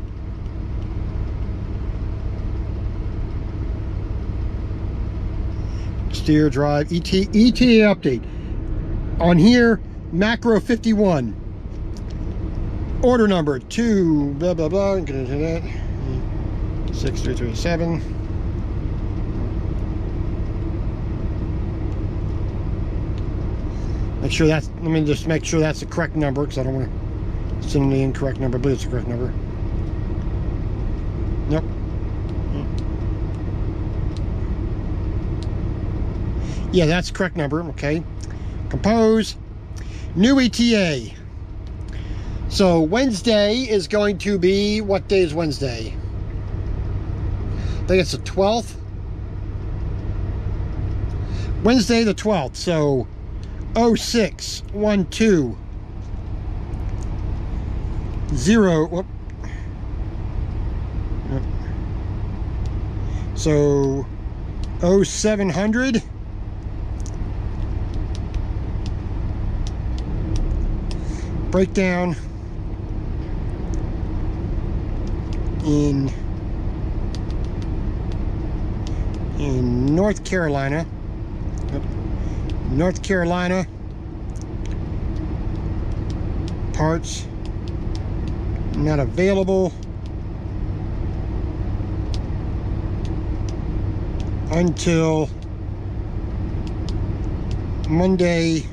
Steer, drive, ETA update. On here, macro 51. Order number 2, blah, blah, blah. I'm gonna do that. 6337. Make sure that's, let me just make sure that's the correct number, because I don't want to send the incorrect number. I believe it's the correct number. Nope. Yeah, that's the correct number. Okay. Compose. New ETA. So Wednesday is going to be, what day is Wednesday? I think it's the 12th. Wednesday the 12th. So 0612 0. Whoop. So 0700 breakdown in North Carolina. North Carolina. Parts not available until Monday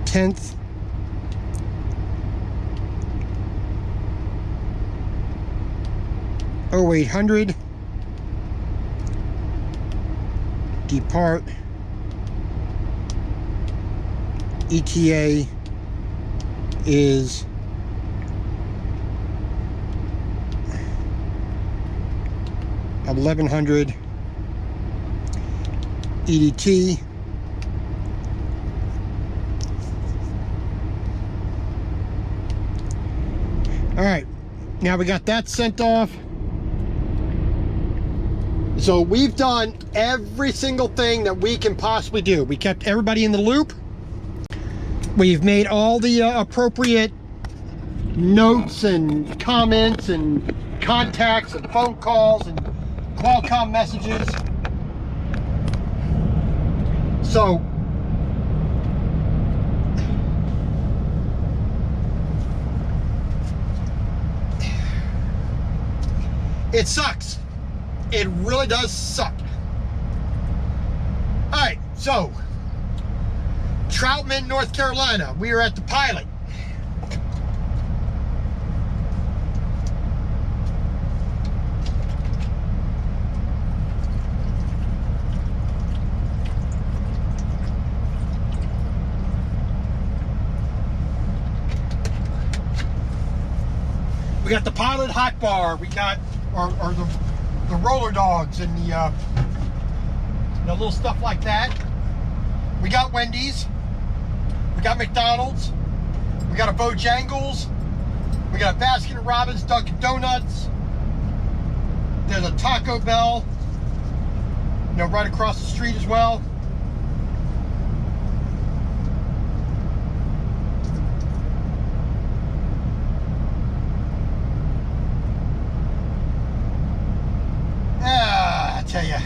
10th. Oh, 0800 depart. ETA is 1100 EDT. All right, now we got that sent off. So we've done every single thing that we can possibly do. We kept everybody in the loop. We've made all the appropriate notes and comments and contacts and phone calls and Qualcomm messages. So it sucks. It really does suck. All right, so Troutman, North Carolina. We are at the pilot. We got the pilot hot bar. We got or the roller dogs and the little stuff like that. We got Wendy's. We got McDonald's. We got a Bojangles. We got a Baskin-Robbins, Dunkin' Donuts. There's a Taco Bell, you know, right across the street as well. I tell you.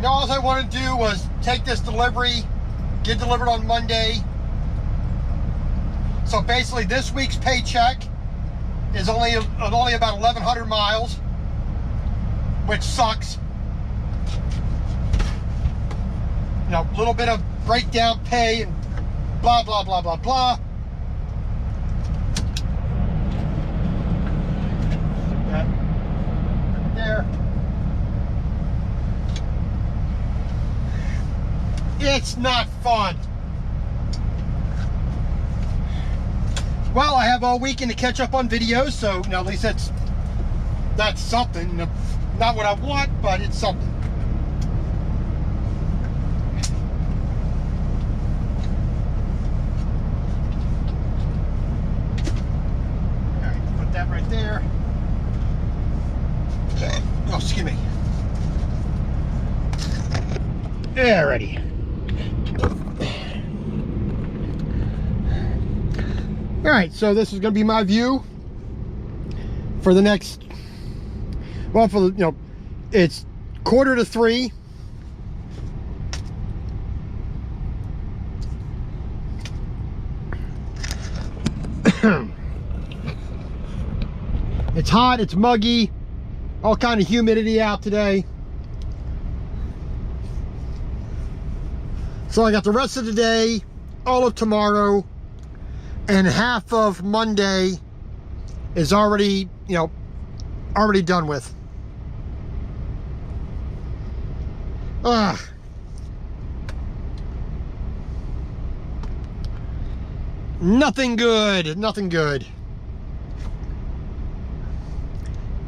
Now, all I wanted to do was take this delivery, get delivered on Monday. So basically this week's paycheck is only about 1,100 miles, which sucks. You know, a little bit of breakdown pay and blah, blah, blah, blah, blah. That right there. It's not fun. Well, I have all weekend to catch up on videos, so you know, at least that's something. Not what I want, but it's something. All right, put that right there. Oh, excuse me. Alrighty. All right, so this is going to be my view for the next, well, for the, you know, it's 2:45. It's hot, it's muggy, all kind of humidity out today. So I got the rest of the day, all of tomorrow, and half of Monday is already, you know, already done with. Nothing good, nothing good.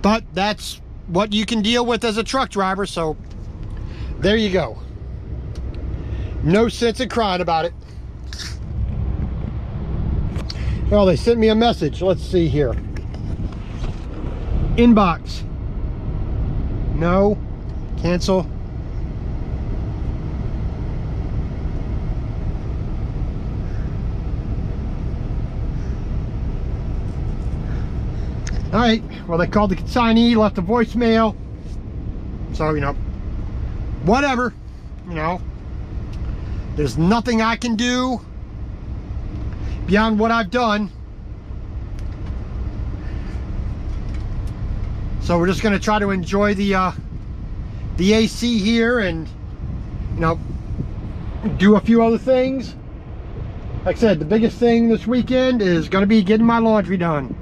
But that's what you can deal with as a truck driver, so there you go. No sense in crying about it. Well, they sent me a message. Let's see here. Inbox. No. Cancel. All right. Well, they called the consignee, left a voicemail. So, you know, whatever. You know, there's nothing I can do beyond what I've done. So we're just going to try to enjoy the AC here, and you know, do a few other things. Like I said, the biggest thing this weekend is going to be getting my laundry done.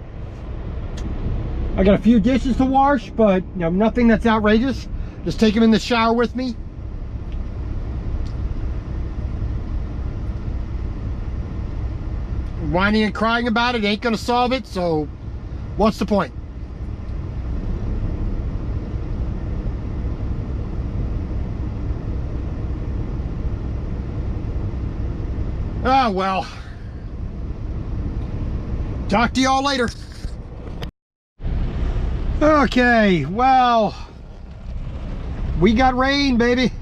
I got a few dishes to wash, but you know, nothing that's outrageous. Just take them in the shower with me. Whining and crying about it ain't gonna solve it, so what's the point? Ah, well. Talk to y'all later. Okay, well, we got rain, baby.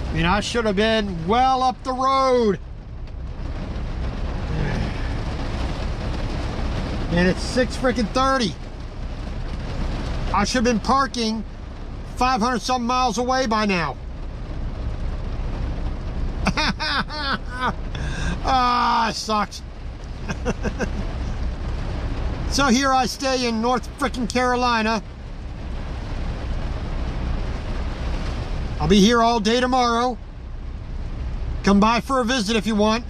I mean, I should have been well up the road. And it's 6:30. I should have been parking 500 something miles away by now. Ah, it sucks. So here I stay in North frickin' Carolina. I'll be here all day tomorrow. Come by for a visit if you want.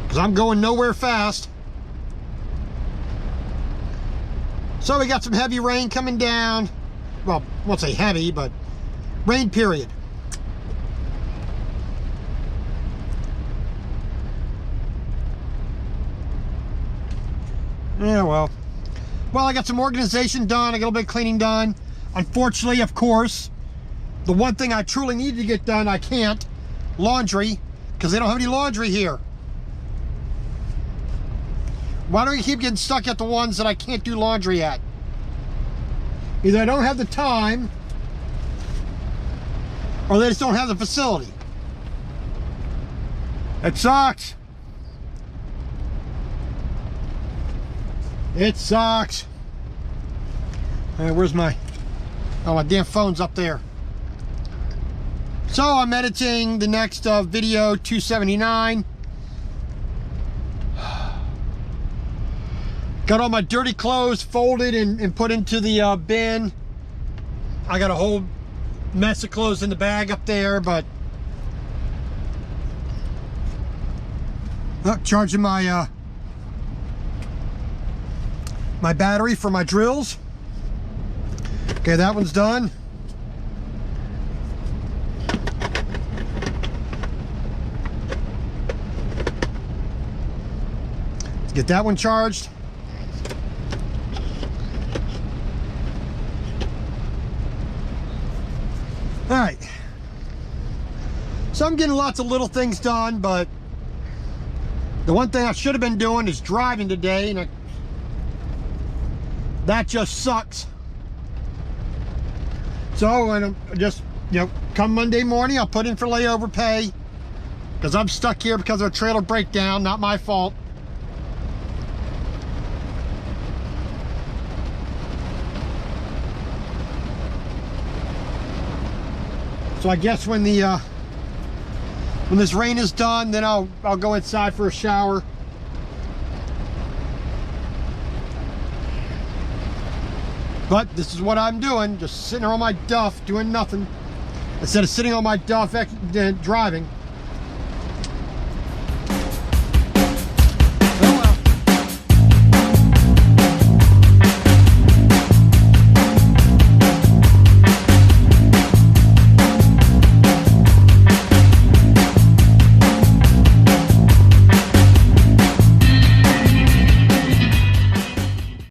Because I'm going nowhere fast. So we got some heavy rain coming down. well, I won't say heavy, but rain period. Yeah, well, I got some organization done. I got a little bit of cleaning done. Unfortunately, of course, the one thing I truly needed to get done, I can't. Laundry, because they don't have any laundry here. Why do we keep getting stuck at the ones that I can't do laundry at? Either I don't have the time, or they just don't have the facility. It sucks. It sucks. All right, where's my... Oh, my damn phone's up there. So I'm editing the next video, 279. Got all my dirty clothes folded and put into the bin. I got a whole mess of clothes in the bag up there, but... Oh, charging my my battery for my drills. Okay, that one's done. Let's get that one charged. All right. So I'm getting lots of little things done, but the one thing I should have been doing is driving today, and that just sucks. So, and just, you know, come Monday morning, I'll put in for layover pay, because I'm stuck here because of a trailer breakdown, not my fault. So I guess when this rain is done, then I'll go inside for a shower. But this is what I'm doing, just sitting on my duff, doing nothing, instead of sitting on my duff driving.